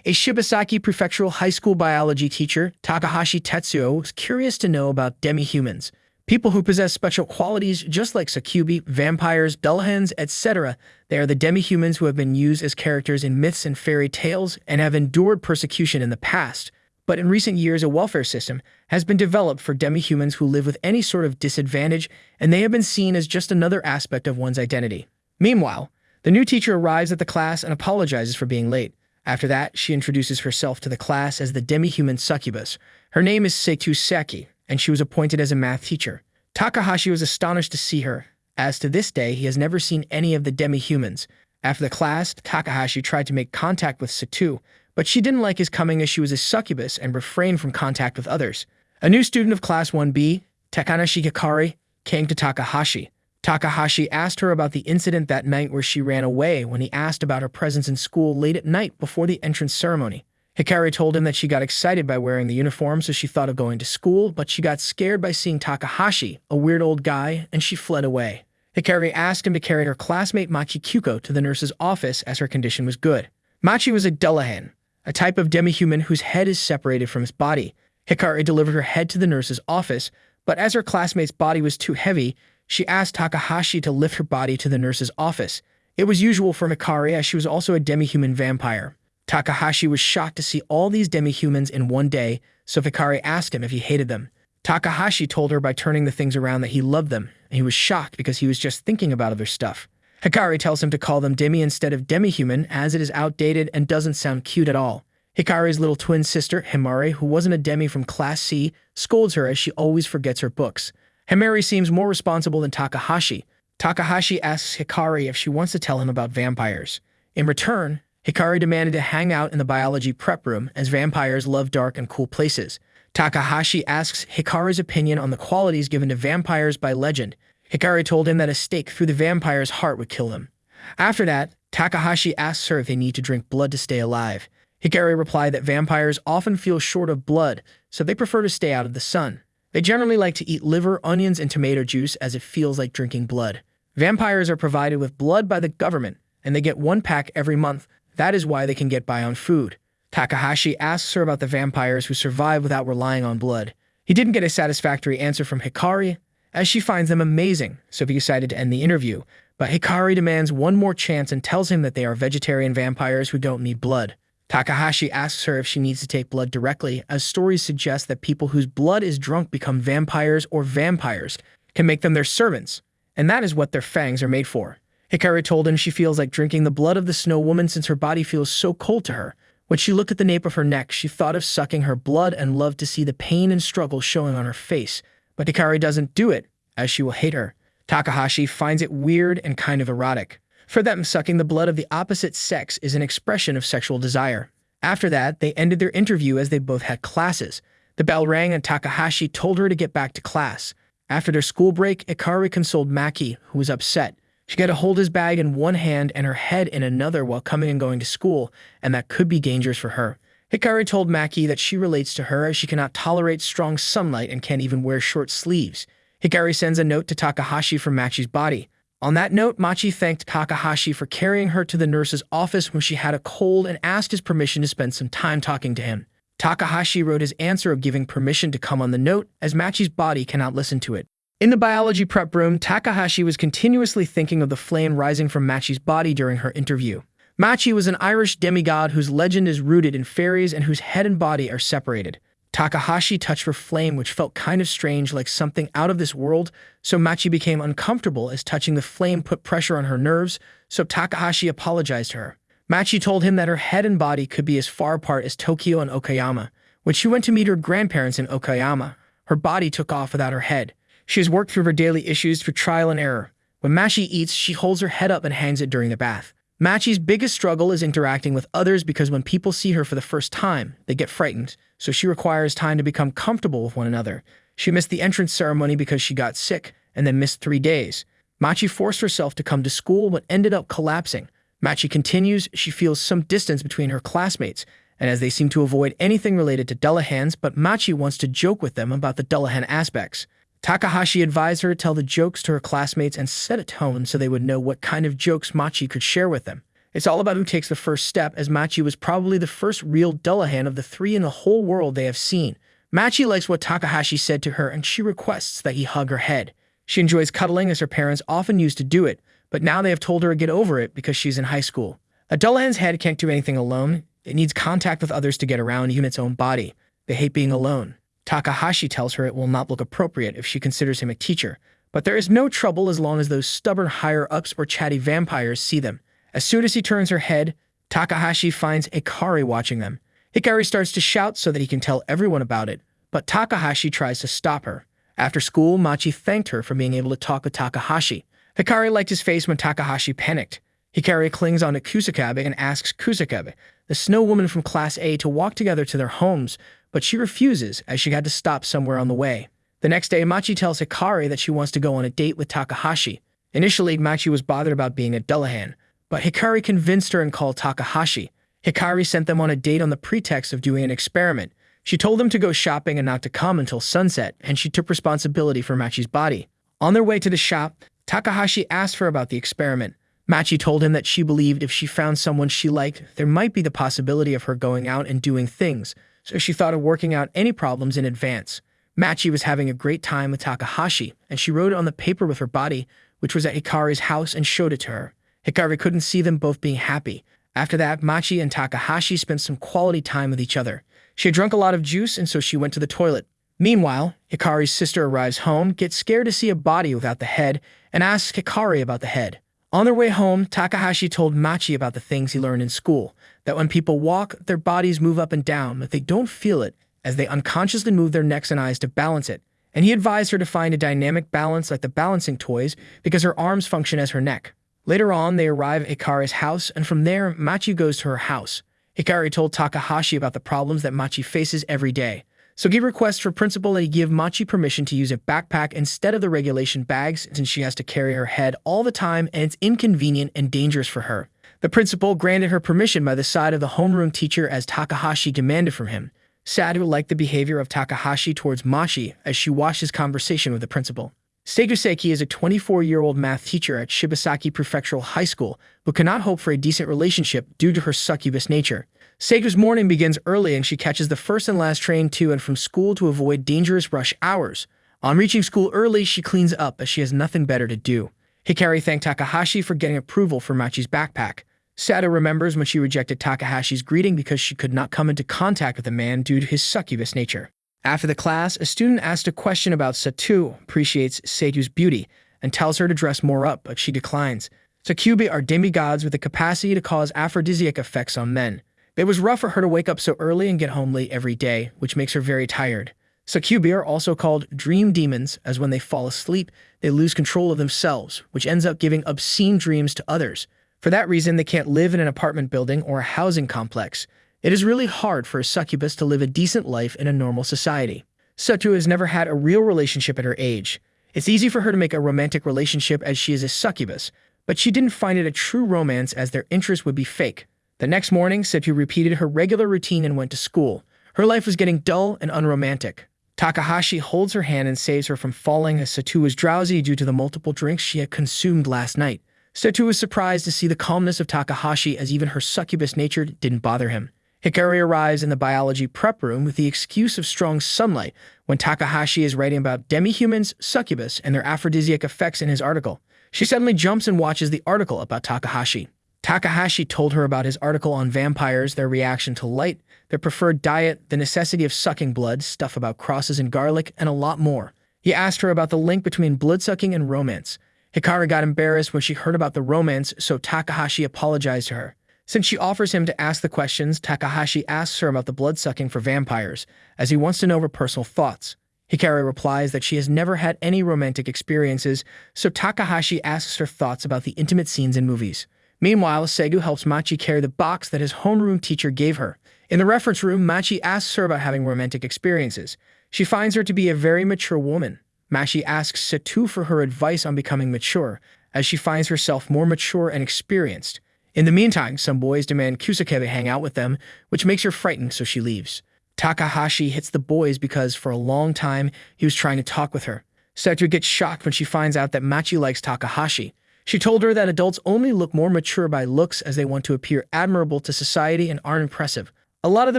A Shibasaki Prefectural High School biology teacher, Takahashi Tetsuo, was curious to know about demi-humans, people who possess special qualities just like succubi, vampires, dullahans, etc. They are the demi-humans who have been used as characters in myths and fairy tales and have endured persecution in the past. But in recent years, a welfare system has been developed for demi-humans who live with any sort of disadvantage, and they have been seen as just another aspect of one's identity. Meanwhile, the new teacher arrives at the class and apologizes for being late. After that, she introduces herself to the class as the demi-human Succubus. Her name is Satou Seki, and she was appointed as a math teacher. Takahashi was astonished to see her, as to this day he has never seen any of the demi-humans. After the class, Takahashi tried to make contact with Satou, but she didn't like his coming as she was a succubus and refrained from contact with others. A new student of Class 1B, Takanashi Hikari, came to Takahashi. Takahashi asked her about the incident that night where she ran away when he asked about her presence in school late at night before the entrance ceremony. Hikari told him that she got excited by wearing the uniform, so she thought of going to school, but she got scared by seeing Takahashi, a weird old guy, and she fled away. Hikari asked him to carry her classmate Machi Kyuko to the nurse's office as her condition was good. Machi was a dullahan, a type of demi-human whose head is separated from his body. Hikari delivered her head to the nurse's office, but as her classmate's body was too heavy, she asked Takahashi to lift her body to the nurse's office. It was usual for Hikari as she was also a demi-human vampire. Takahashi was shocked to see all these demi-humans in one day, so Hikari asked him if he hated them. Takahashi told her by turning the things around that he loved them, and he was shocked because he was just thinking about other stuff. Hikari tells him to call them demi instead of demi-human as it is outdated and doesn't sound cute at all. Hikari's little twin sister, Himari, who wasn't a demi from Class C, scolds her as she always forgets her books. Himari seems more responsible than Takahashi. Takahashi asks Hikari if she wants to tell him about vampires. In return, Hikari demanded to hang out in the biology prep room as vampires love dark and cool places. Takahashi asks Hikari's opinion on the qualities given to vampires by legend. Hikari told him that a stake through the vampire's heart would kill them. After that, Takahashi asks her if they need to drink blood to stay alive. Hikari replied that vampires often feel short of blood, so they prefer to stay out of the sun. They generally like to eat liver, onions, and tomato juice as it feels like drinking blood. Vampires are provided with blood by the government, and they get 1 pack every month. That is why they can get by on food. Takahashi asks her about the vampires who survive without relying on blood. He didn't get a satisfactory answer from Hikari, as she finds them amazing, so he decided to end the interview. But Hikari demands one more chance and tells him that they are vegetarian vampires who don't need blood. Takahashi asks her if she needs to take blood directly, as stories suggest that people whose blood is drunk become vampires or vampires can make them their servants, and that is what their fangs are made for. Hikari told him she feels like drinking the blood of the snow woman since her body feels so cold to her. When she looked at the nape of her neck, she thought of sucking her blood and loved to see the pain and struggle showing on her face. But Hikari doesn't do it, as she will hate her. Takahashi finds it weird and kind of erotic. For them, sucking the blood of the opposite sex is an expression of sexual desire. After that, they ended their interview as they both had classes. The bell rang and Takahashi told her to get back to class. After their school break, Hikari consoled Maki, who was upset. She got to hold his bag in one hand and her head in another while coming and going to school, and that could be dangerous for her. Hikari told Maki that she relates to her as she cannot tolerate strong sunlight and can't even wear short sleeves. Hikari sends a note to Takahashi from Machi's body. On that note, Machi thanked Takahashi for carrying her to the nurse's office when she had a cold and asked his permission to spend some time talking to him. Takahashi wrote his answer of giving permission to come on the note, as Machi's body cannot listen to it. In the biology prep room, Takahashi was continuously thinking of the flame rising from Machi's body during her interview. Machi was an Irish demigod whose legend is rooted in fairies and whose head and body are separated. Takahashi touched her flame, which felt kind of strange, like something out of this world, so Machi became uncomfortable as touching the flame put pressure on her nerves, so Takahashi apologized to her. Machi told him that her head and body could be as far apart as Tokyo and Okayama. When she went to meet her grandparents in Okayama, her body took off without her head. She has worked through her daily issues through trial and error. When Machi eats, she holds her head up and hangs it during the bath. Machi's biggest struggle is interacting with others because when people see her for the first time, they get frightened, so she requires time to become comfortable with one another. She missed the entrance ceremony because she got sick, and then missed 3 days. Machi forced herself to come to school but ended up collapsing. Machi continues, she feels some distance between her classmates, and as they seem to avoid anything related to dullahans, but Machi wants to joke with them about the dullahan aspects. Takahashi advised her to tell the jokes to her classmates and set a tone so they would know what kind of jokes Machi could share with them. It's all about who takes the first step, as Machi was probably the first real dullahan of the three in the whole world they have seen. Machi likes what Takahashi said to her, and she requests that he hug her head. She enjoys cuddling, as her parents often used to do it, but now they have told her to get over it because she's in high school. A dullahan's head can't do anything alone. It needs contact with others to get around, even its own body. They hate being alone. Takahashi tells her it will not look appropriate if she considers him a teacher, but there is no trouble as long as those stubborn higher-ups or chatty vampires see them. As soon as he turns her head, Takahashi finds Hikari watching them. Hikari starts to shout so that he can tell everyone about it, but Takahashi tries to stop her. After school, Machi thanked her for being able to talk with Takahashi. Hikari liked his face when Takahashi panicked. Hikari clings onto Kusakabe and asks Kusakabe, the snow woman from Class A, to walk together to their homes, but she refuses as she had to stop somewhere on the way. The next day, Machi tells Hikari that she wants to go on a date with Takahashi. Initially, Machi was bothered about being a dullahan, but Hikari convinced her and called Takahashi. Hikari sent them on a date on the pretext of doing an experiment. She told them to go shopping and not to come until sunset, and she took responsibility for Machi's body. On their way to the shop, Takahashi asked her about the experiment. Machi told him that she believed if she found someone she liked, there might be the possibility of her going out and doing things, so she thought of working out any problems in advance. Machi was having a great time with Takahashi, and she wrote it on the paper with her body, which was at Hikari's house, and showed it to her. Hikari couldn't see them both being happy. After that, Machi and Takahashi spent some quality time with each other. She had drunk a lot of juice, and so she went to the toilet. Meanwhile, Hikari's sister arrives home, gets scared to see a body without the head, and asks Hikari about the head. On their way home, Takahashi told Machi about the things he learned in school, that when people walk, their bodies move up and down, but they don't feel it, as they unconsciously move their necks and eyes to balance it. And he advised her to find a dynamic balance like the balancing toys, because her arms function as her neck. Later on, they arrive at Hikari's house, and from there, Machi goes to her house. Hikari told Takahashi about the problems that Machi faces every day. So he requests for principal that he give Machi permission to use a backpack instead of the regulation bags, since she has to carry her head all the time and it's inconvenient and dangerous for her. The principal granted her permission by the side of the homeroom teacher as Takahashi demanded from him. Satou liked the behavior of Takahashi towards Machi as she watched his conversation with the principal. Seiki is a 24-year-old math teacher at Shibasaki Prefectural High School who cannot hope for a decent relationship due to her succubus nature. Seiku's morning begins early and she catches the first and last train to and from school to avoid dangerous rush hours. On reaching school early, she cleans up as she has nothing better to do. Hikari thanked Takahashi for getting approval for Machi's backpack. Satou remembers when she rejected Takahashi's greeting because she could not come into contact with a man due to his succubus nature. After the class, a student asked a question about Satou, appreciates Satou's beauty, and tells her to dress more up, but she declines. Succubus are demigods with the capacity to cause aphrodisiac effects on men. It was rough for her to wake up so early and get home late every day, which makes her very tired. Succubus are also called dream demons, as when they fall asleep, they lose control of themselves, which ends up giving obscene dreams to others. For that reason, they can't live in an apartment building or a housing complex. It is really hard for a succubus to live a decent life in a normal society. Satou has never had a real relationship at her age. It's easy for her to make a romantic relationship as she is a succubus, but she didn't find it a true romance as their interest would be fake. The next morning, Satou repeated her regular routine and went to school. Her life was getting dull and unromantic. Takahashi holds her hand and saves her from falling as Satou was drowsy due to the multiple drinks she had consumed last night. Satou was surprised to see the calmness of Takahashi as even her succubus nature didn't bother him. Hikari arrives in the biology prep room with the excuse of strong sunlight when Takahashi is writing about demi-humans, succubus, and their aphrodisiac effects in his article. She suddenly jumps and watches the article about Takahashi. Takahashi told her about his article on vampires, their reaction to light, their preferred diet, the necessity of sucking blood, stuff about crosses and garlic, and a lot more. He asked her about the link between blood-sucking and romance. Hikari got embarrassed when she heard about the romance, so Takahashi apologized to her. Since she offers him to ask the questions, Takahashi asks her about the blood-sucking for vampires, as he wants to know her personal thoughts. Hikari replies that she has never had any romantic experiences, so Takahashi asks her thoughts about the intimate scenes in movies. Meanwhile, Seigu helps Machi carry the box that his homeroom teacher gave her. In the reference room, Machi asks her about having romantic experiences. She finds her to be a very mature woman. Machi asks Satou for her advice on becoming mature, as she finds herself more mature and experienced. In the meantime, some boys demand Kusakabe hang out with them, which makes her frightened, so she leaves. Takahashi hits the boys because, for a long time, he was trying to talk with her. Satou gets shocked when she finds out that Machi likes Takahashi. She told her that adults only look more mature by looks as they want to appear admirable to society and aren't impressive. A lot of the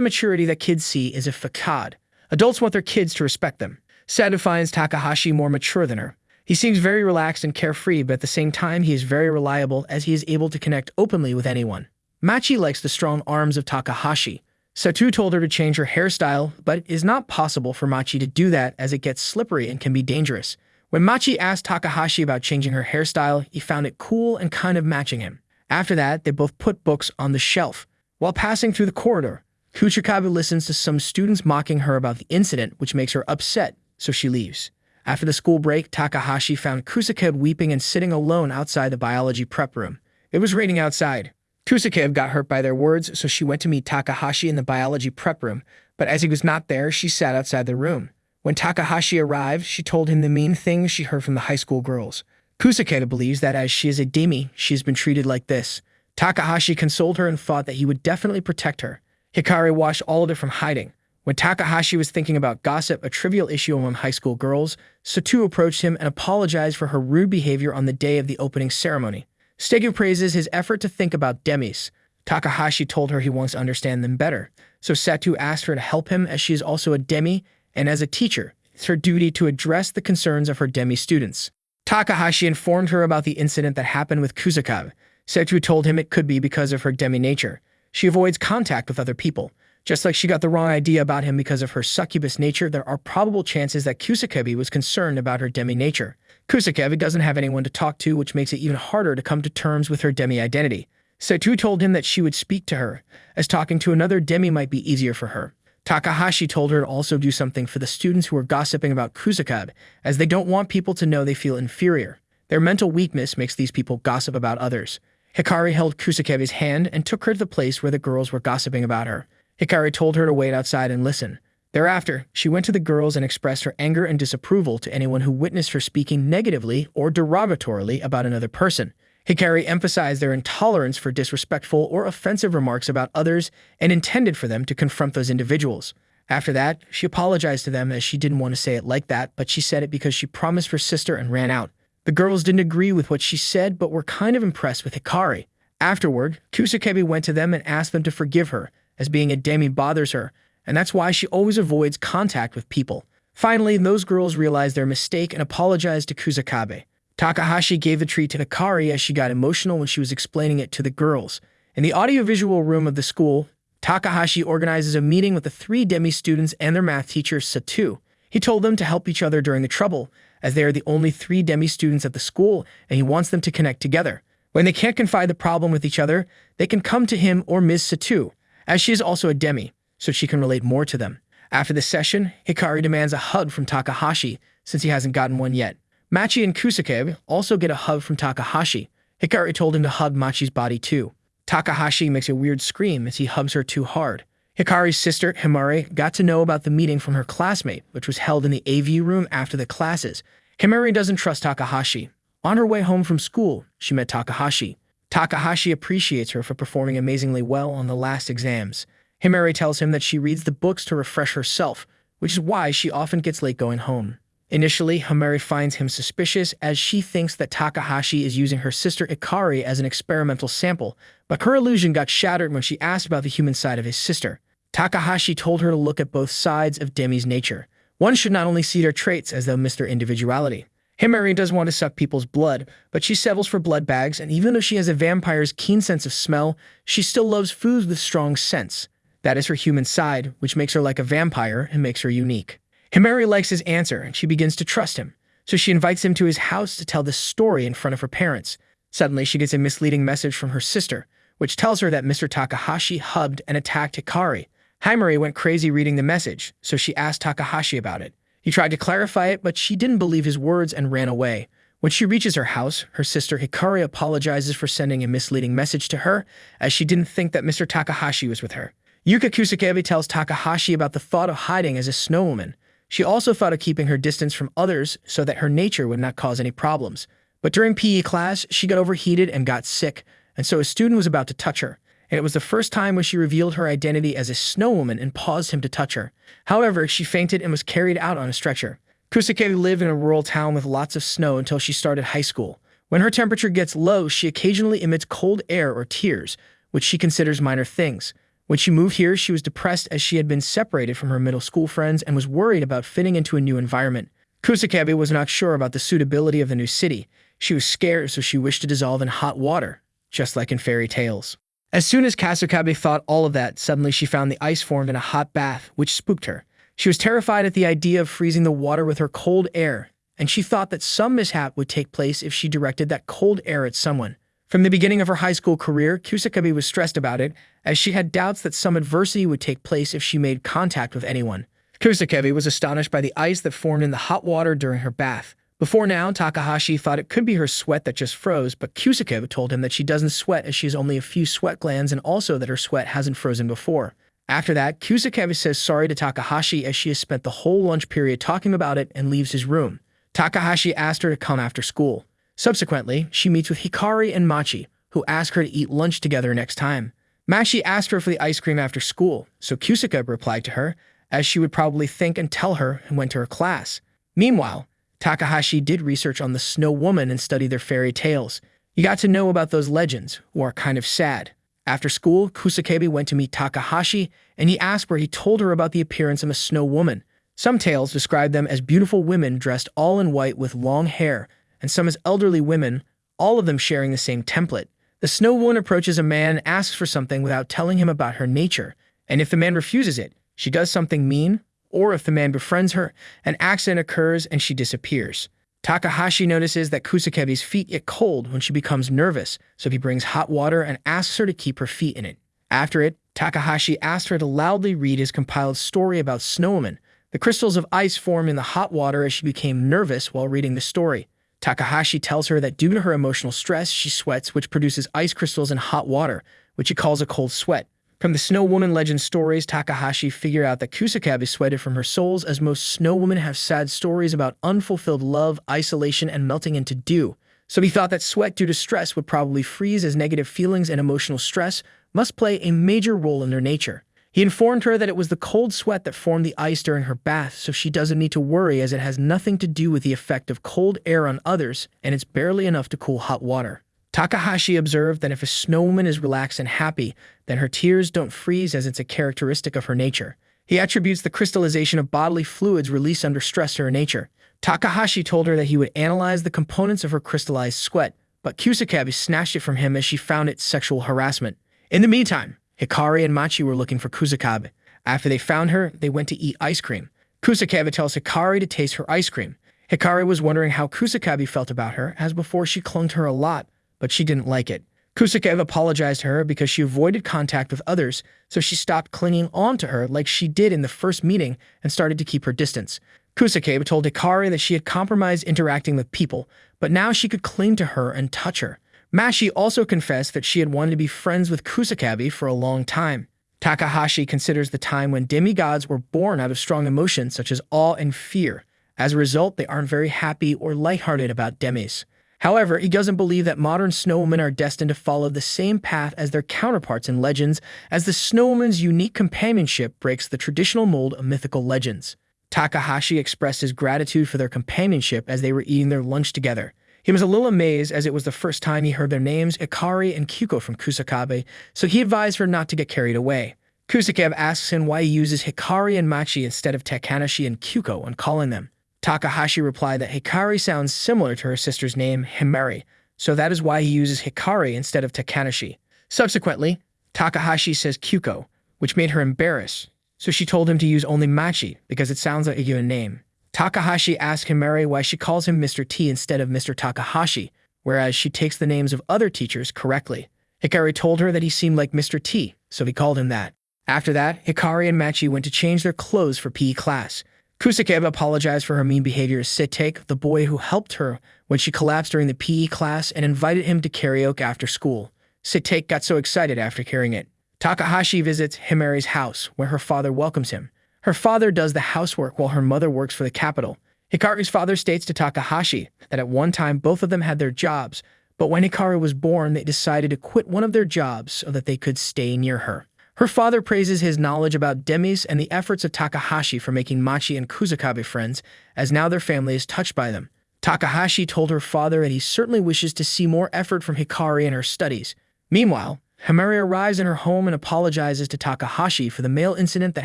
maturity that kids see is a facade. Adults want their kids to respect them. Satou finds Takahashi more mature than her. He seems very relaxed and carefree, but at the same time he is very reliable as he is able to connect openly with anyone. Machi likes the strong arms of Takahashi. Satou told her to change her hairstyle, but it is not possible for Machi to do that as it gets slippery and can be dangerous. When Machi asked Takahashi about changing her hairstyle, he found it cool and kind of matching him. After that, they both put books on the shelf. While passing through the corridor, Kusakabe listens to some students mocking her about the incident, which makes her upset, so she leaves. After the school break, Takahashi found Kusakabe weeping and sitting alone outside the biology prep room. It was raining outside. Kusakabe got hurt by their words, so she went to meet Takahashi in the biology prep room, but as he was not there, she sat outside the room. When Takahashi arrived, she told him the mean things she heard from the high school girls. Kusakabe believes that as she is a demi, she has been treated like this. Takahashi consoled her and thought that he would definitely protect her. Hikari watched all of it from hiding. When Takahashi was thinking about gossip, a trivial issue among high school girls, Satou approached him and apologized for her rude behavior on the day of the opening ceremony. Satou praises his effort to think about demis. Takahashi told her he wants to understand them better, so Satou asked her to help him as she is also a demi, and as a teacher, it's her duty to address the concerns of her demi students. Takahashi informed her about the incident that happened with Kusakabe. Satou told him it could be because of her demi nature. She avoids contact with other people. Just like she got the wrong idea about him because of her succubus nature, there are probable chances that Kusakabe was concerned about her demi nature. Kusakabe doesn't have anyone to talk to, which makes it even harder to come to terms with her demi identity. Satou told him that she would speak to her, as talking to another demi might be easier for her. Takahashi told her to also do something for the students who are gossiping about Kusakabe, as they don't want people to know they feel inferior. Their mental weakness makes these people gossip about others. Hikari held Kusakabe's hand and took her to the place where the girls were gossiping about her. Hikari told her to wait outside and listen. Thereafter, she went to the girls and expressed her anger and disapproval to anyone who witnessed her speaking negatively or derogatorily about another person. Hikari emphasized their intolerance for disrespectful or offensive remarks about others and intended for them to confront those individuals. After that, she apologized to them as she didn't want to say it like that, but she said it because she promised her sister and ran out. The girls didn't agree with what she said, but were kind of impressed with Hikari. Afterward, Kusakabe went to them and asked them to forgive her, as being a demi bothers her, and that's why she always avoids contact with people. Finally, those girls realized their mistake and apologized to Kusakabe. Takahashi gave the treat to Hikari as she got emotional when she was explaining it to the girls. In the audiovisual room of the school, Takahashi organizes a meeting with the 3 demi students and their math teacher, Satou. He told them to help each other during the trouble, as they are the only 3 demi students at the school, and he wants them to connect together. When they can't confide the problem with each other, they can come to him or Ms. Satou, as she is also a demi, so she can relate more to them. After the session, Hikari demands a hug from Takahashi, since he hasn't gotten one yet. Machi and Kusakabe also get a hug from Takahashi. Hikari told him to hug Machi's body too. Takahashi makes a weird scream as he hugs her too hard. Hikari's sister, Himari, got to know about the meeting from her classmate, which was held in the AV room after the classes. Himari doesn't trust Takahashi. On her way home from school, she met Takahashi. Takahashi appreciates her for performing amazingly well on the last exams. Himari tells him that she reads the books to refresh herself, which is why she often gets late going home. Initially, Himari finds him suspicious as she thinks that Takahashi is using her sister Hikari as an experimental sample, but her illusion got shattered when she asked about the human side of his sister. Takahashi told her to look at both sides of Demi's nature. One should not only see their traits as they'll miss their individuality. Himari doesn't want to suck people's blood, but she settles for blood bags, and even though she has a vampire's keen sense of smell, she still loves foods with strong scents. That is her human side, which makes her like a vampire and makes her unique. Himari likes his answer, and she begins to trust him, so she invites him to his house to tell this story in front of her parents. Suddenly, she gets a misleading message from her sister, which tells her that Mr. Takahashi hugged and attacked Hikari. Himari went crazy reading the message, so she asked Takahashi about it. He tried to clarify it, but she didn't believe his words and ran away. When she reaches her house, her sister Hikari apologizes for sending a misleading message to her, as she didn't think that Mr. Takahashi was with her. Yuka Kusakabe tells Takahashi about the thought of hiding as a snow woman. She also thought of keeping her distance from others so that her nature would not cause any problems. But during PE class, she got overheated and got sick, and so a student was about to touch her. And it was the first time when she revealed her identity as a snow woman and paused him to touch her. However, she fainted and was carried out on a stretcher. Kusakabe lived in a rural town with lots of snow until she started high school. When her temperature gets low, she occasionally emits cold air or tears, which she considers minor things. When she moved here, she was depressed as she had been separated from her middle school friends and was worried about fitting into a new environment. Kusakabe was not sure about the suitability of the new city. She was scared, so she wished to dissolve in hot water, just like in fairy tales. As soon as Kusakabe thought all of that, suddenly she found the ice formed in a hot bath, which spooked her. She was terrified at the idea of freezing the water with her cold air, and she thought that some mishap would take place if she directed that cold air at someone. From the beginning of her high school career, Kusakabe was stressed about it, as she had doubts that some adversity would take place if she made contact with anyone. Kusakabe was astonished by the ice that formed in the hot water during her bath. Before now, Takahashi thought it could be her sweat that just froze, but Kusakabe told him that she doesn't sweat as she has only a few sweat glands and also that her sweat hasn't frozen before. After that, Kusakabe says sorry to Takahashi as she has spent the whole lunch period talking about it and leaves his room. Takahashi asked her to come after school. Subsequently, she meets with Hikari and Machi, who ask her to eat lunch together next time. Machi asked her for the ice cream after school, so Kusakabe replied to her, as she would probably think and tell her, and went to her class. Meanwhile, Takahashi did research on the Snow Woman and studied their fairy tales. He got to know about those legends, who are kind of sad. After school, Kusakabe went to meet Takahashi, and he asked where he told her about the appearance of a Snow Woman. Some tales describe them as beautiful women dressed all in white with long hair, and some as elderly women, all of them sharing the same template. The Snow Woman approaches a man and asks for something without telling him about her nature, and if the man refuses it, she does something mean, or if the man befriends her, an accident occurs and she disappears. Takahashi notices that Kusakabe's feet get cold when she becomes nervous, so he brings hot water and asks her to keep her feet in it. After it, Takahashi asks her to loudly read his compiled story about Snow Woman. The crystals of ice form in the hot water as she became nervous while reading the story. Takahashi tells her that due to her emotional stress, she sweats, which produces ice crystals in hot water, which he calls a cold sweat. From the Snow Woman legend stories, Takahashi figured out that Kusakabe sweated from her souls, as most Snow Women have sad stories about unfulfilled love, isolation, and melting into dew. So he thought that sweat due to stress would probably freeze, as negative feelings and emotional stress must play a major role in their nature. He informed her that it was the cold sweat that formed the ice during her bath, so she doesn't need to worry, as it has nothing to do with the effect of cold air on others, and it's barely enough to cool hot water. Takahashi observed that if a Snow Woman is relaxed and happy, then her tears don't freeze, as it's a characteristic of her nature. He attributes the crystallization of bodily fluids released under stress to her nature. Takahashi told her that he would analyze the components of her crystallized sweat, but Kusakabe snatched it from him as she found it sexual harassment. In the meantime, Hikari and Machi were looking for Kusakabe. After they found her, they went to eat ice cream. Kusakabe tells Hikari to taste her ice cream. Hikari was wondering how Kusakabe felt about her, as before she clung to her a lot, but she didn't like it. Kusakabe apologized to her because she avoided contact with others, so she stopped clinging on to her like she did in the first meeting and started to keep her distance. Kusakabe told Hikari that she had compromised interacting with people, but now she could cling to her and touch her. Machi also confessed that she had wanted to be friends with Kusakabe for a long time. Takahashi considers the time when demigods were born out of strong emotions such as awe and fear. As a result, they aren't very happy or lighthearted about demis. However, he doesn't believe that modern Snow Women are destined to follow the same path as their counterparts in legends, as the Snow Woman's unique companionship breaks the traditional mold of mythical legends. Takahashi expressed his gratitude for their companionship as they were eating their lunch together. He was a little amazed, as it was the first time he heard their names, Hikari and Kyuko, from Kusakabe, so he advised her not to get carried away. Kusakabe asks him why he uses Hikari and Machi instead of Takanashi and Kyuko when calling them. Takahashi replied that Hikari sounds similar to her sister's name, Himari, so that is why he uses Hikari instead of Takanashi. Subsequently, Takahashi says Kyuko, which made her embarrassed, so she told him to use only Machi because it sounds like a given name. Takahashi asked Himari why she calls him Mr. T instead of Mr. Takahashi, whereas she takes the names of other teachers correctly. Hikari told her that he seemed like Mr. T, so he called him that. After that, Hikari and Machi went to change their clothes for PE class. Kusakabe apologized for her mean behavior to Sitake, the boy who helped her when she collapsed during the PE class, and invited him to karaoke after school. Sitake got so excited after hearing it. Takahashi visits Himari's house, where her father welcomes him. Her father does the housework while her mother works for the capital. Hikari's father states to Takahashi that at one time both of them had their jobs, but when Hikari was born, they decided to quit one of their jobs so that they could stay near her. Her father praises his knowledge about demis and the efforts of Takahashi for making Machi and Kusakabe friends, as now their family is touched by them. Takahashi told her father that he certainly wishes to see more effort from Hikari in her studies. Meanwhile, Himari arrives in her home and apologizes to Takahashi for the mail incident that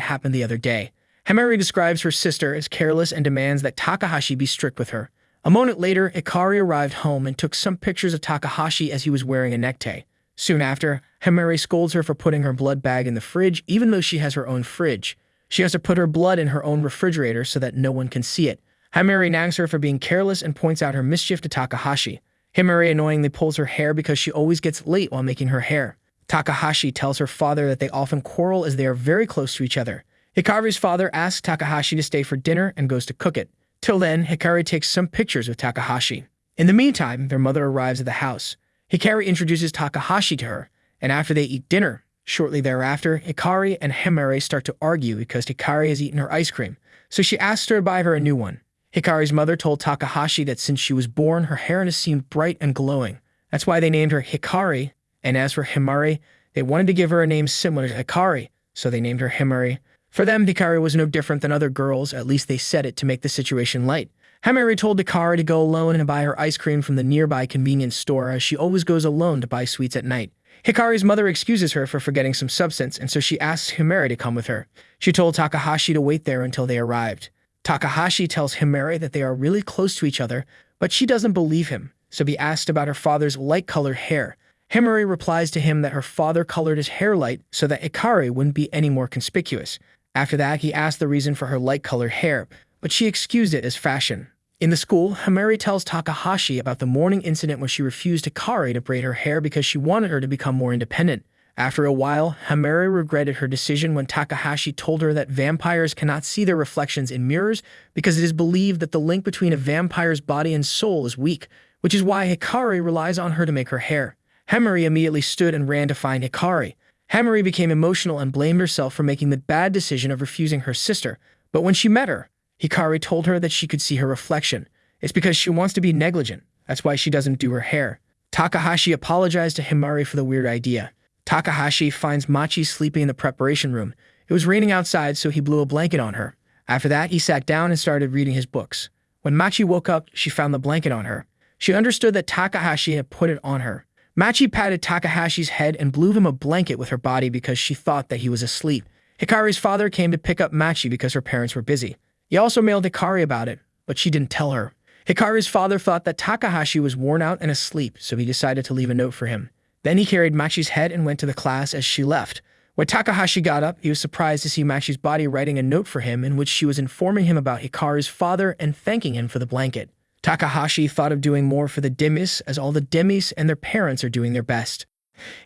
happened the other day. Himari describes her sister as careless and demands that Takahashi be strict with her. A moment later, Hikari arrived home and took some pictures of Takahashi as he was wearing a necktie. Soon after, Himari scolds her for putting her blood bag in the fridge even though she has her own fridge. She has to put her blood in her own refrigerator so that no one can see it. Himari nags her for being careless and points out her mischief to Takahashi. Himari annoyingly pulls her hair because she always gets late while making her hair. Takahashi tells her father that they often quarrel as they are very close to each other. Hikari's father asks Takahashi to stay for dinner and goes to cook it. Till then, Hikari takes some pictures with Takahashi. In the meantime, their mother arrives at the house. Hikari introduces Takahashi to her, and after they eat dinner, shortly thereafter, Hikari and Himari start to argue because Hikari has eaten her ice cream, so she asks her to buy her a new one. Hikari's mother told Takahashi that since she was born, her hair seemed bright and glowing. That's why they named her Hikari, and as for Himari, they wanted to give her a name similar to Hikari, so they named her Himari. For them, Hikari was no different than other girls, at least they said it to make the situation light. Himari told Hikari to go alone and buy her ice cream from the nearby convenience store as she always goes alone to buy sweets at night. Hikari's mother excuses her for forgetting some substance, and so she asks Himari to come with her. She told Takahashi to wait there until they arrived. Takahashi tells Himari that they are really close to each other, but she doesn't believe him, so he asked about her father's light-colored hair. Himari replies to him that her father colored his hair light so that Hikari wouldn't be any more conspicuous. After that, he asked the reason for her light-colored hair, but she excused it as fashion. In the school, Himari tells Takahashi about the morning incident when she refused Hikari to braid her hair because she wanted her to become more independent. After a while, Himari regretted her decision when Takahashi told her that vampires cannot see their reflections in mirrors because it is believed that the link between a vampire's body and soul is weak, which is why Hikari relies on her to make her hair. Himari immediately stood and ran to find Hikari. Himari became emotional and blamed herself for making the bad decision of refusing her sister, but when she met her, Hikari told her that she could see her reflection. It's because she wants to be negligent. That's why she doesn't do her hair. Takahashi apologized to Himari for the weird idea. Takahashi finds Machi sleeping in the preparation room. It was raining outside, so he blew a blanket on her. After that, he sat down and started reading his books. When Machi woke up, she found the blanket on her. She understood that Takahashi had put it on her. Machi patted Takahashi's head and blew him a blanket with her body because she thought that he was asleep. Hikari's father came to pick up Machi because her parents were busy. He also mailed Hikari about it, but she didn't tell her. Hikari's father thought that Takahashi was worn out and asleep, so he decided to leave a note for him. Then he carried Machi's head and went to the class as she left. When Takahashi got up, he was surprised to see Machi's body writing a note for him in which she was informing him about Hikari's father and thanking him for the blanket. Takahashi thought of doing more for the demis as all the demis and their parents are doing their best.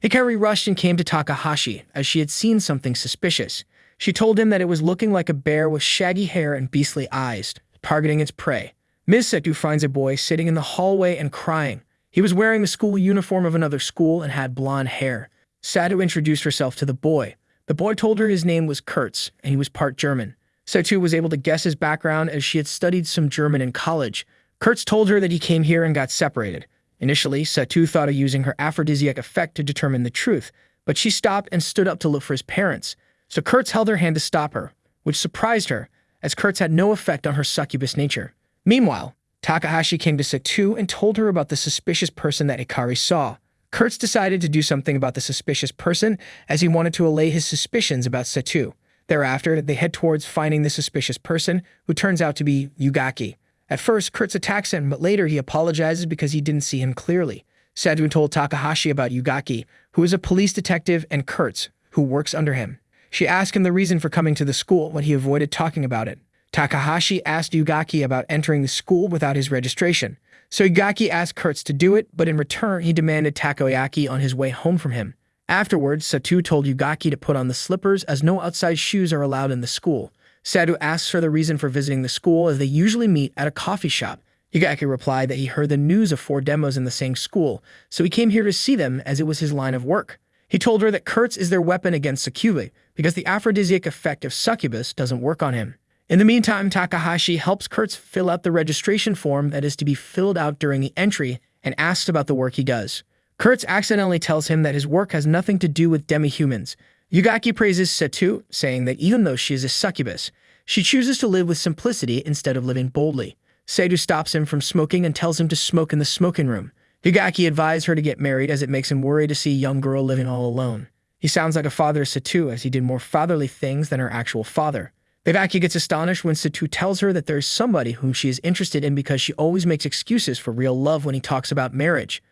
Hikari rushed and came to Takahashi as she had seen something suspicious. She told him that it was looking like a bear with shaggy hair and beastly eyes, targeting its prey. Ms. Satou finds a boy sitting in the hallway and crying. He was wearing the school uniform of another school and had blonde hair. Satou introduced herself to the boy. The boy told her his name was Kurtz, and he was part German. Satou was able to guess his background as she had studied some German in college. Kurtz told her that he came here and got separated. Initially, Satou thought of using her aphrodisiac effect to determine the truth, but she stopped and stood up to look for his parents. So Kurtz held her hand to stop her, which surprised her, as Kurtz had no effect on her succubus nature. Meanwhile, Takahashi came to Satou and told her about the suspicious person that Hikari saw. Kurtz decided to do something about the suspicious person as he wanted to allay his suspicions about Satou. Thereafter, they head towards finding the suspicious person, who turns out to be Yugaki. At first, Kurtz attacks him, but later he apologizes because he didn't see him clearly. Satou told Takahashi about Yugaki, who is a police detective, and Kurtz, who works under him. She asked him the reason for coming to the school, but he avoided talking about it. Takahashi asked Yugaki about entering the school without his registration. So Yugaki asked Kurtz to do it, but in return he demanded takoyaki on his way home from him. Afterwards, Satou told Yugaki to put on the slippers as no outside shoes are allowed in the school. Satou asks her the reason for visiting the school as they usually meet at a coffee shop. Yugaki replied that he heard the news of 4 demos in the same school, so he came here to see them as it was his line of work. He told her that Kurtz is their weapon against Succubus because the aphrodisiac effect of Succubus doesn't work on him. In the meantime, Takahashi helps Kurtz fill out the registration form that is to be filled out during the entry and asks about the work he does. Kurtz accidentally tells him that his work has nothing to do with Demi-Humans. Yugaki praises Satou, saying that even though she is a succubus, she chooses to live with simplicity instead of living boldly. Satou stops him from smoking and tells him to smoke in the smoking room. Hikari advised her to get married as it makes him worry to see a young girl living all alone. He sounds like a father to Satou as he did more fatherly things than her actual father. Hikari gets astonished when Satou tells her that there is somebody whom she is interested in because she always makes excuses for real love when he talks about marriage.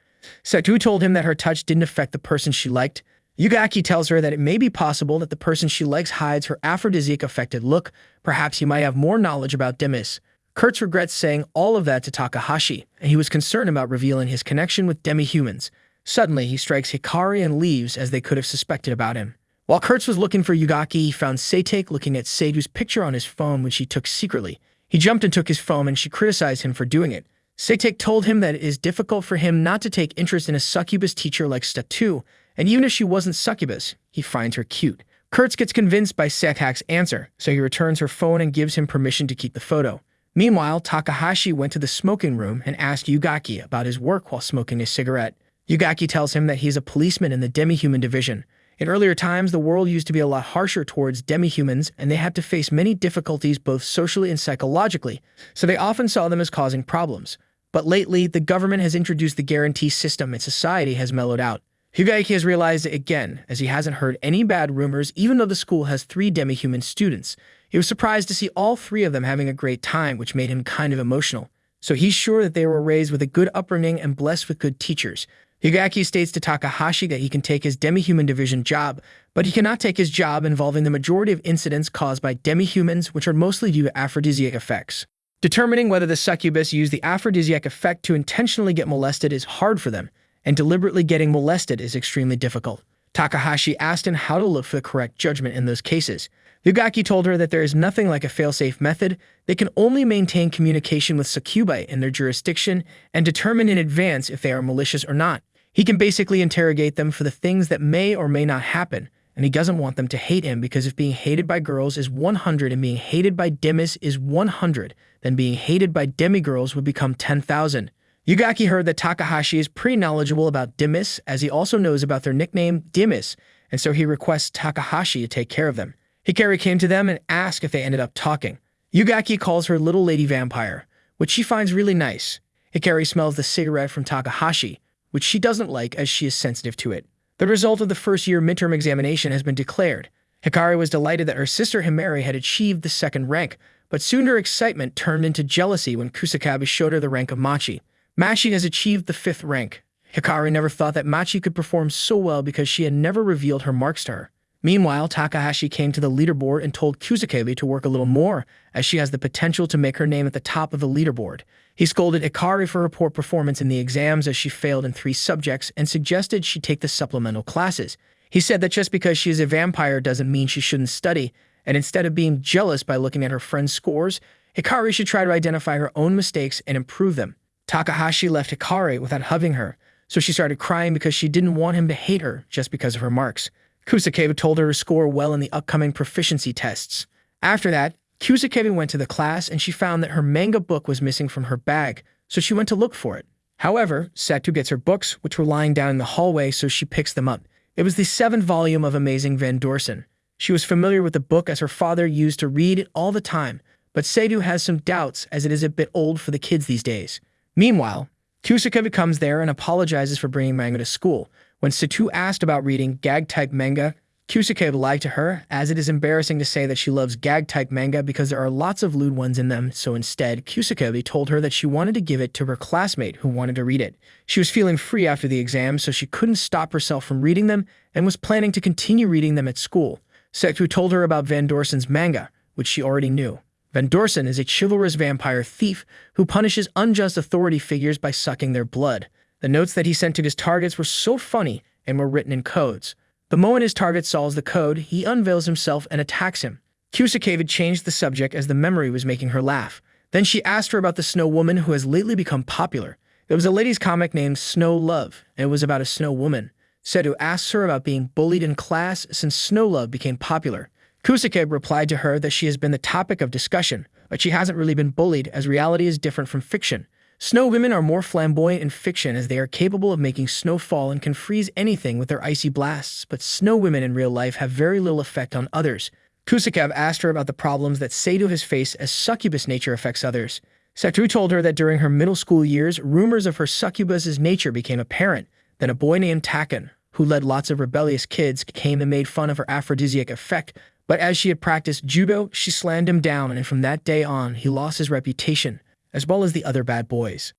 Satou told him that her touch didn't affect the person she liked. Hikari tells her that it may be possible that the person she likes hides her aphrodisiac-affected look. Perhaps he might have more knowledge about demis. Kurtz regrets saying all of that to Takahashi, and he was concerned about revealing his connection with Demi-Humans. Suddenly, he strikes Hikari and leaves as they could have suspected about him. While Kurtz was looking for Hikari, he found Satou looking at Satou's picture on his phone, which he took secretly. He jumped and took his phone, and she criticized him for doing it. Satou told him that it is difficult for him not to take interest in a succubus teacher like Satou, and even if she wasn't succubus, he finds her cute. Kurtz gets convinced by Satou's answer, so he returns her phone and gives him permission to keep the photo. Meanwhile, Takahashi went to the smoking room and asked Hikari about his work while smoking a cigarette. Hikari tells him that he's a policeman in the demi-human division. In earlier times, the world used to be a lot harsher towards demi-humans, and they had to face many difficulties both socially and psychologically, so they often saw them as causing problems. But lately, the government has introduced the guarantee system and society has mellowed out. Hikari has realized it again, as he hasn't heard any bad rumors even though the school has 3 demi-human students. He was surprised to see all 3 of them having a great time, which made him kind of emotional. So he's sure that they were raised with a good upbringing and blessed with good teachers. Hikari states to Takahashi that he can take his demi-human division job, but he cannot take his job involving the majority of incidents caused by demi-humans, which are mostly due to aphrodisiac effects. Determining whether the succubus used the aphrodisiac effect to intentionally get molested is hard for them, and deliberately getting molested is extremely difficult. Takahashi asked him how to look for the correct judgment in those cases. Hikari told her that there is nothing like a fail-safe method. They can only maintain communication with succubi in their jurisdiction and determine in advance if they are malicious or not. He can basically interrogate them for the things that may or may not happen, and he doesn't want them to hate him because if being hated by girls is 100 and being hated by demis is 100, then being hated by demigirls would become 10,000. Hikari heard that Takahashi is pretty knowledgeable about demis, as he also knows about their nickname demis, and so he requests Takahashi to take care of them. Hikari came to them and asked if they ended up talking. Hikari calls her Little Lady Vampire, which she finds really nice. Hikari smells the cigarette from Takahashi, which she doesn't like as she is sensitive to it. The result of the first-year midterm examination has been declared. Hikari was delighted that her sister Himari had achieved the 2nd rank, but soon her excitement turned into jealousy when Kusakabe showed her the rank of Machi. Machi has achieved the 5th rank. Hikari never thought that Machi could perform so well because she had never revealed her marks to her. Meanwhile, Takahashi came to the leaderboard and told Kusakabe to work a little more, as she has the potential to make her name at the top of the leaderboard. He scolded Hikari for her poor performance in the exams as she failed in 3 subjects and suggested she take the supplemental classes. He said that just because she is a vampire doesn't mean she shouldn't study, and instead of being jealous by looking at her friends' scores, Hikari should try to identify her own mistakes and improve them. Takahashi left Hikari without hugging her, so she started crying because she didn't want him to hate her just because of her marks. Kusakabe told her to score well in the upcoming proficiency tests. After that, Kusakabe went to the class and she found that her manga book was missing from her bag, so she went to look for it. However, Satou gets her books, which were lying down in the hallway, so she picks them up. It was the 7th volume of Amazing Van Dorsen. She was familiar with the book as her father used to read it all the time, but Satou has some doubts as it is a bit old for the kids these days. Meanwhile, Kusakabe comes there and apologizes for bringing manga to school. When Satou asked about reading gag-type manga, Kusakabe lied to her, as it is embarrassing to say that she loves gag-type manga because there are lots of lewd ones in them, so instead, Kusakabe told her that she wanted to give it to her classmate who wanted to read it. She was feeling free after the exam, so she couldn't stop herself from reading them and was planning to continue reading them at school. Satou told her about Van Dorsen's manga, which she already knew. Van Dorsen is a chivalrous vampire thief who punishes unjust authority figures by sucking their blood. The notes that he sent to his targets were so funny and were written in codes. The moment his target solves the code, he unveils himself and attacks him. Kusakabe changed the subject as the memory was making her laugh. Then she asked her about the snow woman who has lately become popular. There was a ladies' comic named Snow Love, and it was about a snow woman. Satou asks her about being bullied in class since Snow Love became popular. Kusakabe replied to her that she has been the topic of discussion, but she hasn't really been bullied as reality is different from fiction. Snow women are more flamboyant in fiction as they are capable of making snow fall and can freeze anything with their icy blasts, but snow women in real life have very little effect on others. Kusakabe asked her about the problems that Satou has faced as succubus nature affects others. Satou told her that during her middle school years, rumors of her succubus's nature became apparent. Then a boy named Takan, who led lots of rebellious kids, came and made fun of her aphrodisiac effect, but as she had practiced judo, she slammed him down, and from that day on, he lost his reputation, as well as the other bad boys.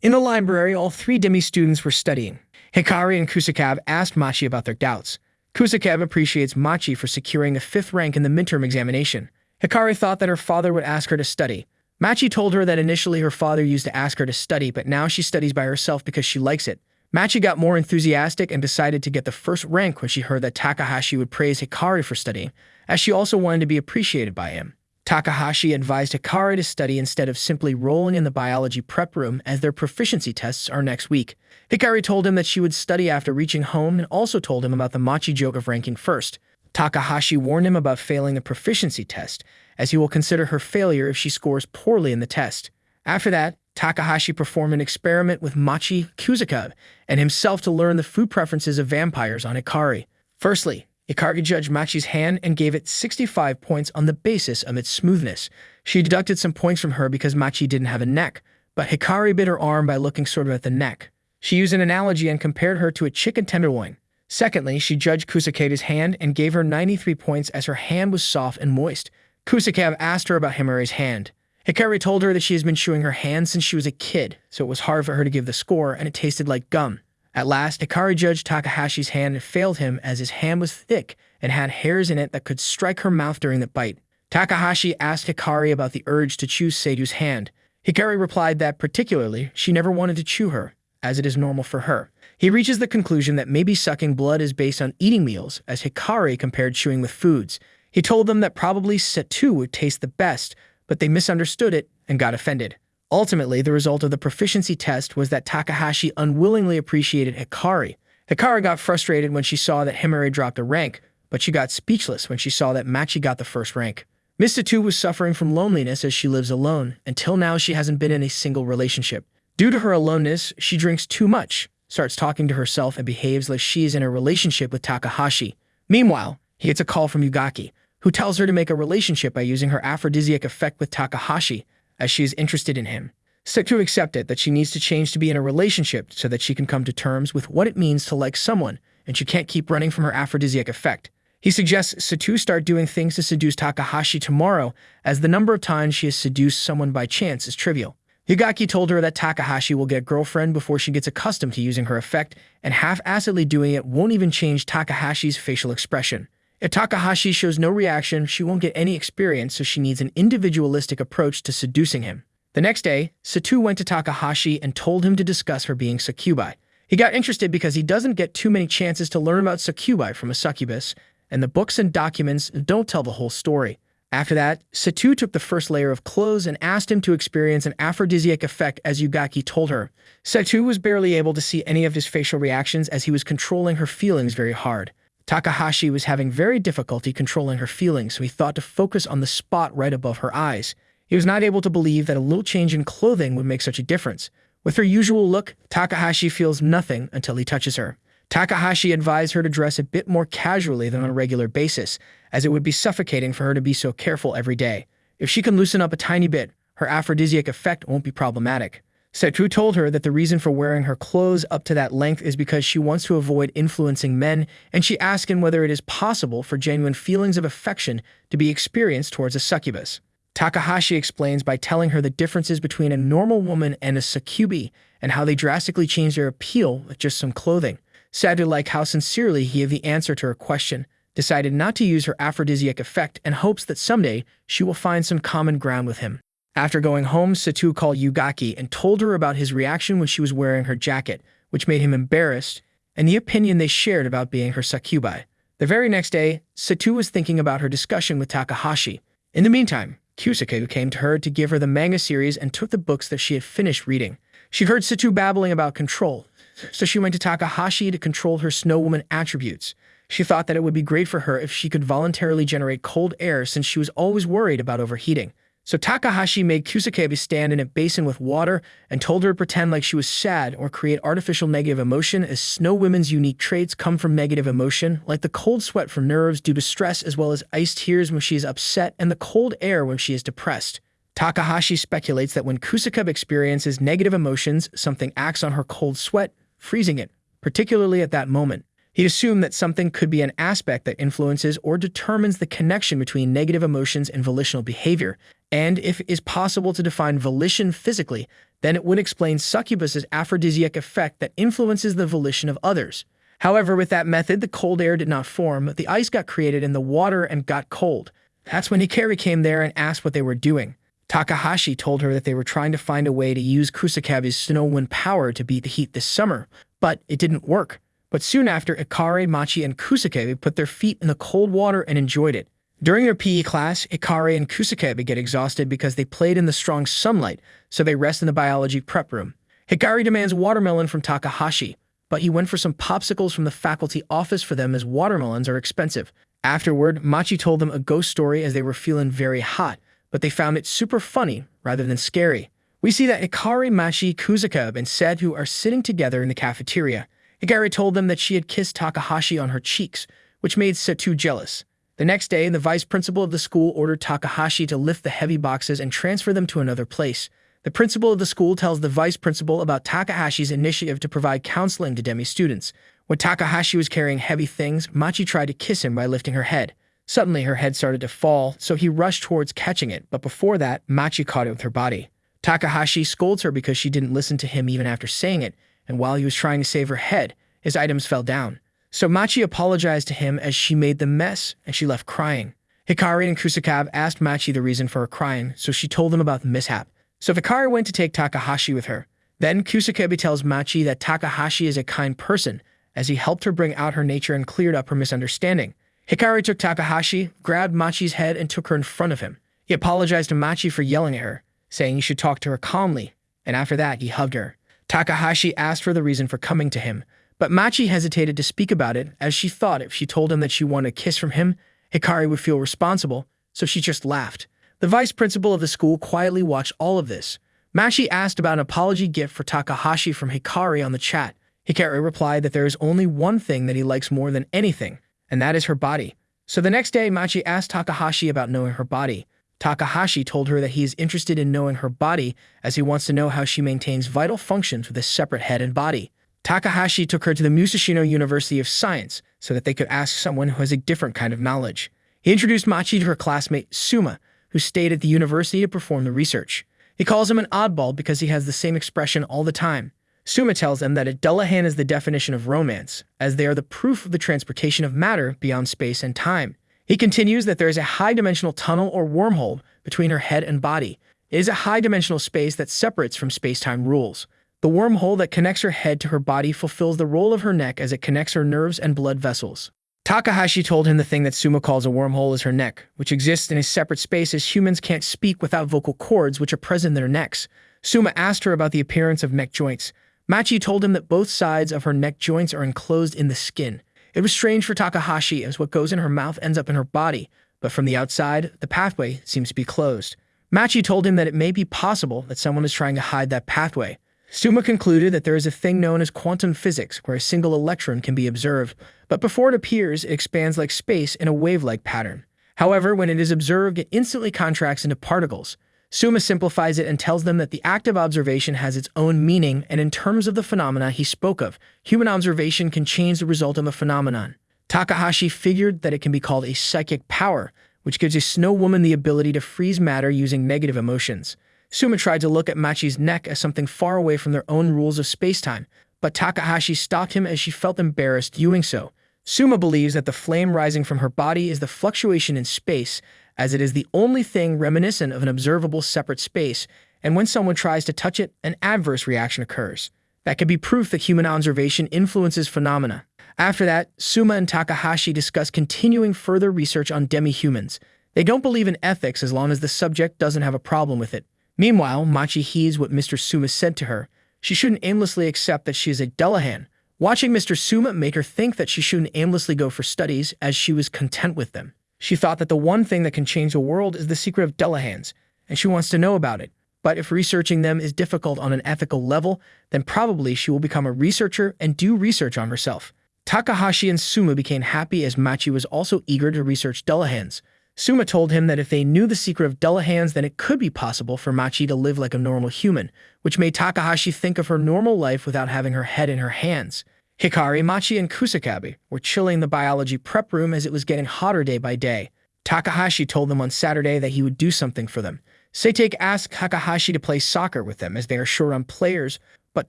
In the library, all three Demi students were studying. Hikari and Kusakabe asked Machi about their doubts. Kusakabe appreciates Machi for securing a 5th rank in the midterm examination. Hikari thought that her father would ask her to study. Machi told her that initially her father used to ask her to study, but now she studies by herself because she likes it. Machi got more enthusiastic and decided to get the 1st rank when she heard that Takahashi would praise Hikari for studying, as she also wanted to be appreciated by him. Takahashi advised Hikari to study instead of simply rolling in the biology prep room, as their proficiency tests are next week. Hikari told him that she would study after reaching home and also told him about the Machi joke of ranking first. Takahashi warned him about failing the proficiency test, as he will consider her failure if she scores poorly in the test. After that, Takahashi performed an experiment with Machi, Kusakabe, and himself to learn the food preferences of vampires on Hikari. Firstly, Hikari judged Machi's hand and gave it 65 points on the basis of its smoothness. She deducted some points from her because Machi didn't have a neck, but Hikari bit her arm by looking sort of at the neck. She used an analogy and compared her to a chicken tenderloin. Secondly, she judged Kusakabe's hand and gave her 93 points as her hand was soft and moist. Kusakabe asked her about Himari's hand. Hikari told her that she has been chewing her hand since she was a kid, so it was hard for her to give the score, and it tasted like gum. At last, Hikari judged Takahashi's hand and failed him as his hand was thick and had hairs in it that could strike her mouth during the bite. Takahashi asked Hikari about the urge to chew Satou's hand. Hikari replied that particularly she never wanted to chew her, as it is normal for her. He reaches the conclusion that maybe sucking blood is based on eating meals, as Hikari compared chewing with foods. He told them that probably Satou would taste the best, but they misunderstood it and got offended. Ultimately, the result of the proficiency test was that Takahashi unwillingly appreciated Hikari. Hikari got frustrated when she saw that Himari dropped a rank, but she got speechless when she saw that Machi got the 1st rank. Miss Satou was suffering from loneliness as she lives alone. Until now, she hasn't been in a single relationship. Due to her aloneness, she drinks too much, starts talking to herself, and behaves like she is in a relationship with Takahashi. Meanwhile, he gets a call from Yugaki, who tells her to make a relationship by using her aphrodisiac effect with Takahashi, as she is interested in him. Satou accepted that she needs to change to be in a relationship so that she can come to terms with what it means to like someone, and she can't keep running from her aphrodisiac effect. He suggests Satou start doing things to seduce Takahashi tomorrow, as the number of times she has seduced someone by chance is trivial. Yugaki told her that Takahashi will get a girlfriend before she gets accustomed to using her effect, and half-assedly doing it won't even change Takahashi's facial expression. If Takahashi shows no reaction, she won't get any experience, so she needs an individualistic approach to seducing him. The next day, Satou went to Takahashi and told him to discuss her being succubi. He got interested because he doesn't get too many chances to learn about succubi from a succubus, and the books and documents don't tell the whole story. After that, Satou took the first layer of clothes and asked him to experience an aphrodisiac effect as Yugaki told her. Satou was barely able to see any of his facial reactions as he was controlling her feelings very hard. Takahashi was having very difficulty controlling her feelings, so he thought to focus on the spot right above her eyes. He was not able to believe that a little change in clothing would make such a difference. With her usual look, Takahashi feels nothing until he touches her. Takahashi advised her to dress a bit more casually than on a regular basis, as it would be suffocating for her to be so careful every day. If she can loosen up a tiny bit, her aphrodisiac effect won't be problematic. Satou told her that the reason for wearing her clothes up to that length is because she wants to avoid influencing men, and she asked him whether it is possible for genuine feelings of affection to be experienced towards a succubus. Takahashi explains by telling her the differences between a normal woman and a succubi, and how they drastically change their appeal with just some clothing. Satou liked how sincerely he gave the answer to her question, decided not to use her aphrodisiac effect, and hopes that someday she will find some common ground with him. After going home, Satou called Yugaki and told her about his reaction when she was wearing her jacket, which made him embarrassed, and the opinion they shared about being her succubi. The very next day, Satou was thinking about her discussion with Takahashi. In the meantime, Kusakabe came to her to give her the manga series and took the books that she had finished reading. She heard Satou babbling about control, so she went to Takahashi to control her snow woman attributes. She thought that it would be great for her if she could voluntarily generate cold air since she was always worried about overheating. So Takahashi made Kusakabe stand in a basin with water and told her to pretend like she was sad or create artificial negative emotion, as snow women's unique traits come from negative emotion, like the cold sweat from nerves due to stress, as well as ice tears when she is upset and the cold air when she is depressed. Takahashi speculates that when Kusakabe experiences negative emotions, something acts on her cold sweat, freezing it, particularly at that moment. He'd assume that something could be an aspect that influences or determines the connection between negative emotions and volitional behavior, and if it is possible to define volition physically, then it would explain succubus's aphrodisiac effect that influences the volition of others. However, with that method, the cold air did not form, the ice got created in the water and got cold. That's when Hikari came there and asked what they were doing. Takahashi told her that they were trying to find a way to use Kusakabe's snow wind power to beat the heat this summer, but it didn't work. But soon after, Hikari, Machi, and Kusakabe put their feet in the cold water and enjoyed it. During their PE class, Hikari and Kusakabe get exhausted because they played in the strong sunlight, so they rest in the biology prep room. Hikari demands watermelon from Takahashi, but he went for some popsicles from the faculty office for them as watermelons are expensive. Afterward, Machi told them a ghost story as they were feeling very hot, but they found it super funny rather than scary. We see that Hikari, Machi, Kusakabe, and Satou are sitting together in the cafeteria. Hikari told them that she had kissed Takahashi on her cheeks, which made Satou jealous. The next day, the vice principal of the school ordered Takahashi to lift the heavy boxes and transfer them to another place. The principal of the school tells the vice principal about Takahashi's initiative to provide counseling to Demi students. When Takahashi was carrying heavy things, Machi tried to kiss him by lifting her head. Suddenly, her head started to fall, so he rushed towards catching it, but before that, Machi caught it with her body. Takahashi scolds her because she didn't listen to him even after saying it, and while he was trying to save her head, his items fell down. So Machi apologized to him as she made the mess, and she left crying. Hikari and Kusakabe asked Machi the reason for her crying, so she told them about the mishap. So Hikari went to take Takahashi with her. Then Kusakabe tells Machi that Takahashi is a kind person, as he helped her bring out her nature and cleared up her misunderstanding. Hikari took Takahashi, grabbed Machi's head, and took her in front of him. He apologized to Machi for yelling at her, saying he should talk to her calmly, and after that, he hugged her. Takahashi asked for the reason for coming to him, but Machi hesitated to speak about it, as she thought if she told him that she wanted a kiss from him, Hikari would feel responsible, so she just laughed. The vice principal of the school quietly watched all of this. Machi asked about an apology gift for Takahashi from Hikari on the chat. Hikari replied that there is only one thing that he likes more than anything, and that is her body. So the next day, Machi asked Takahashi about knowing her body. Takahashi told her that he is interested in knowing her body as he wants to know how she maintains vital functions with a separate head and body. Takahashi took her to the Musashino University of Science so that they could ask someone who has a different kind of knowledge. He introduced Machi to her classmate Suma, who stayed at the university to perform the research. He calls him an oddball because he has the same expression all the time. Suma tells them that a dullahan is the definition of romance, as they are the proof of the transportation of matter beyond space and time. He continues that there is a high-dimensional tunnel or wormhole between her head and body. It is a high-dimensional space that separates from space-time rules. The wormhole that connects her head to her body fulfills the role of her neck as it connects her nerves and blood vessels. Takahashi told him the thing that Suma calls a wormhole is her neck, which exists in a separate space as humans can't speak without vocal cords which are present in their necks. Suma asked her about the appearance of neck joints. Machi told him that both sides of her neck joints are enclosed in the skin. It was strange for Takahashi as what goes in her mouth ends up in her body, but from the outside, the pathway seems to be closed. Machi told him that it may be possible that someone is trying to hide that pathway. Suma concluded that there is a thing known as quantum physics where a single electron can be observed, but before it appears, it expands like space in a wave-like pattern. However, when it is observed, it instantly contracts into particles. Suma simplifies it and tells them that the act of observation has its own meaning, and in terms of the phenomena he spoke of, human observation can change the result of a phenomenon. Takahashi figured that it can be called a psychic power, which gives a snow woman the ability to freeze matter using negative emotions. Suma tried to look at Machi's neck as something far away from their own rules of space-time, but Takahashi stopped him as she felt embarrassed doing so. Suma believes that the flame rising from her body is the fluctuation in space, as it is the only thing reminiscent of an observable separate space, and when someone tries to touch it, an adverse reaction occurs. That could be proof that human observation influences phenomena. After that, Suma and Takahashi discuss continuing further research on demi-humans. They don't believe in ethics as long as the subject doesn't have a problem with it. Meanwhile, Machi heeds what Mr. Suma said to her. She shouldn't aimlessly accept that she is a dullahan. Watching Mr. Suma make her think that she shouldn't aimlessly go for studies as she was content with them. She thought that the one thing that can change the world is the secret of dullahans, and she wants to know about it. But if researching them is difficult on an ethical level, then probably she will become a researcher and do research on herself. Takahashi and Suma became happy as Machi was also eager to research dullahans. Suma told him that if they knew the secret of dullahans, then it could be possible for Machi to live like a normal human, which made Takahashi think of her normal life without having her head in her hands. Hikari, Machi, and Kusakabe were chilling in the biology prep room as it was getting hotter day by day. Takahashi told them on Saturday that he would do something for them. Satou asked Takahashi to play soccer with them as they are short on players, but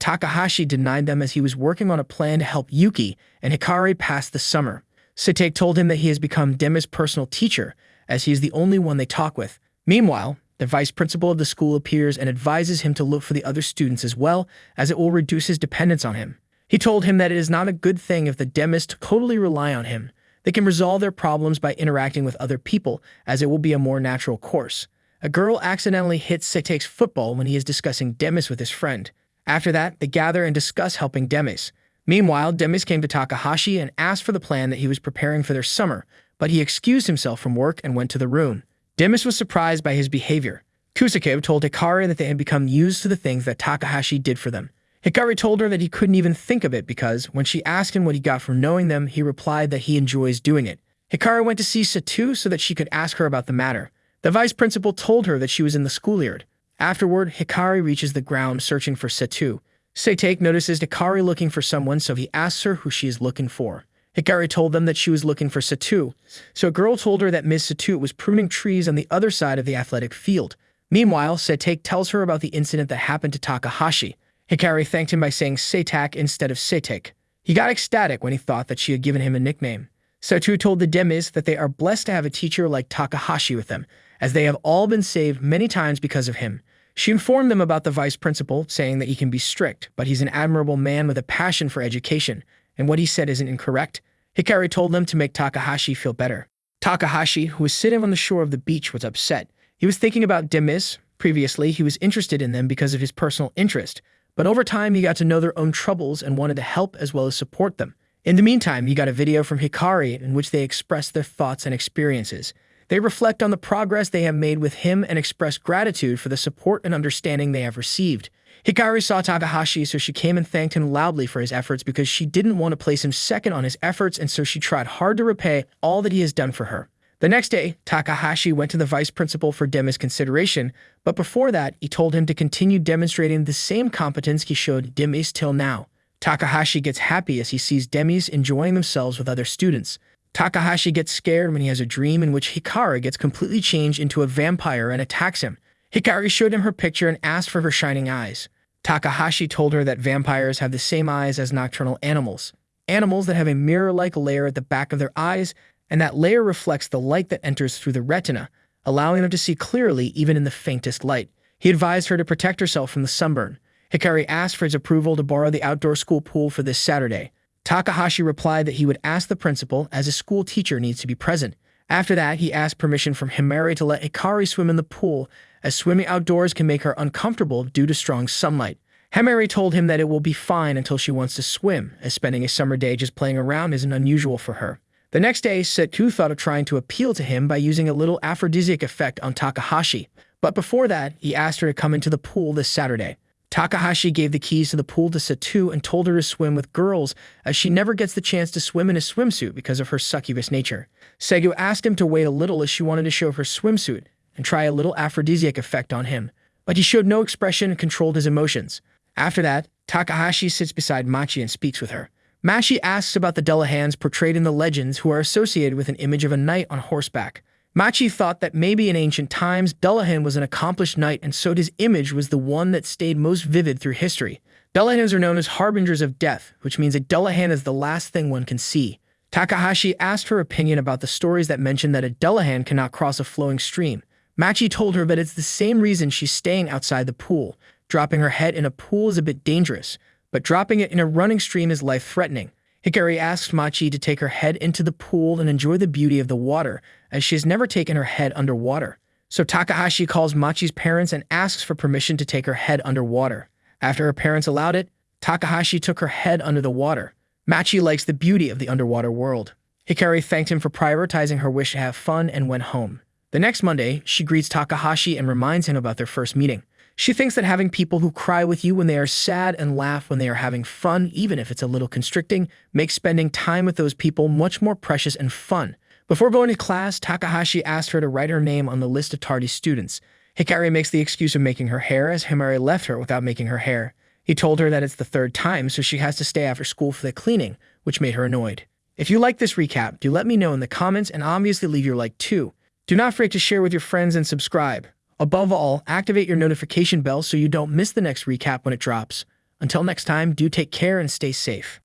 Takahashi denied them as he was working on a plan to help Yuki and Hikari pass the summer. Satou told him that he has become Demi's personal teacher, as he is the only one they talk with. Meanwhile, the vice principal of the school appears and advises him to look for the other students as well, as it will reduce his dependence on him. He told him that it is not a good thing if the demis totally rely on him. They can resolve their problems by interacting with other people, as it will be a more natural course. A girl accidentally hits Satou's football when he is discussing demis with his friend. After that, they gather and discuss helping demis. Meanwhile, demis came to Takahashi and asked for the plan that he was preparing for their summer, but he excused himself from work and went to the room. Demis was surprised by his behavior. Kusakabe told Hikari that they had become used to the things that Takahashi did for them. Hikari told her that he couldn't even think of it because, when she asked him what he got from knowing them, he replied that he enjoys doing it. Hikari went to see Satou so that she could ask her about the matter. The vice principal told her that she was in the schoolyard. Afterward, Hikari reaches the ground searching for Satou. Satou notices Hikari looking for someone, so he asks her who she is looking for. Hikari told them that she was looking for Satou, so a girl told her that Ms. Satou was pruning trees on the other side of the athletic field. Meanwhile, Satou tells her about the incident that happened to Takahashi. Hikari thanked him by saying Satou instead of Satou. He got ecstatic when he thought that she had given him a nickname. Satou told the demis that they are blessed to have a teacher like Takahashi with them, as they have all been saved many times because of him. She informed them about the vice principal, saying that he can be strict, but he's an admirable man with a passion for education, and what he said isn't incorrect. Hikari told them to make Takahashi feel better. Takahashi, who was sitting on the shore of the beach, was upset. He was thinking about demis. Previously, he was interested in them because of his personal interest, but over time he got to know their own troubles and wanted to help as well as support them. In the meantime, he got a video from Hikari in which they express their thoughts and experiences. They reflect on the progress they have made with him and express gratitude for the support and understanding they have received. Hikari saw Takahashi, so she came and thanked him loudly for his efforts because she didn't want to place him second on his efforts, and so she tried hard to repay all that he has done for her. The next day, Takahashi went to the vice principal for Demi's consideration, but before that, he told him to continue demonstrating the same competence he showed demis till now. Takahashi gets happy as he sees demis enjoying themselves with other students. Takahashi gets scared when he has a dream in which Hikari gets completely changed into a vampire and attacks him. Hikari showed him her picture and asked for her shining eyes. Takahashi told her that vampires have the same eyes as nocturnal animals. Animals that have a mirror-like layer at the back of their eyes, and that layer reflects the light that enters through the retina, allowing them to see clearly even in the faintest light. He advised her to protect herself from the sunburn. Hikari asked for his approval to borrow the outdoor school pool for this Saturday. Takahashi replied that he would ask the principal, as his school teacher needs to be present. After that, he asked permission from Himari to let Hikari swim in the pool, as swimming outdoors can make her uncomfortable due to strong sunlight. Himari told him that it will be fine until she wants to swim, as spending a summer day just playing around isn't unusual for her. The next day, Satou thought of trying to appeal to him by using a little aphrodisiac effect on Takahashi, but before that, he asked her to come into the pool this Saturday. Takahashi gave the keys to the pool to Satou and told her to swim with girls, as she never gets the chance to swim in a swimsuit because of her succubus nature. Satou asked him to wait a little as she wanted to show her swimsuit and try a little aphrodisiac effect on him, but he showed no expression and controlled his emotions. After that, Takahashi sits beside Machi and speaks with her. Machi asks about the dullahans portrayed in the legends who are associated with an image of a knight on horseback. Machi thought that maybe in ancient times, Dullahan was an accomplished knight, and so his image was the one that stayed most vivid through history. Dullahans are known as harbingers of death, which means a dullahan is the last thing one can see. Takahashi asked her opinion about the stories that mention that a dullahan cannot cross a flowing stream. Machi told her that it's the same reason she's staying outside the pool. Dropping her head in a pool is a bit dangerous, but dropping it in a running stream is life-threatening. Hikari asked Machi to take her head into the pool and enjoy the beauty of the water, as she has never taken her head underwater. So Takahashi calls Machi's parents and asks for permission to take her head underwater. After her parents allowed it, Takahashi took her head under the water. Machi likes the beauty of the underwater world. Hikari thanked him for prioritizing her wish to have fun and went home. The next Monday, she greets Takahashi and reminds him about their first meeting. She thinks that having people who cry with you when they are sad and laugh when they are having fun, even if it's a little constricting, makes spending time with those people much more precious and fun. Before going to class, Takahashi asked her to write her name on the list of tardy students. Hikari makes the excuse of making her hair as Himari left her without making her hair. He told her that it's the third time, so she has to stay after school for the cleaning, which made her annoyed. If you like this recap, do let me know in the comments and obviously leave your like too. Do not forget to share with your friends and subscribe. Above all, activate your notification bell so you don't miss the next recap when it drops. Until next time, do take care and stay safe.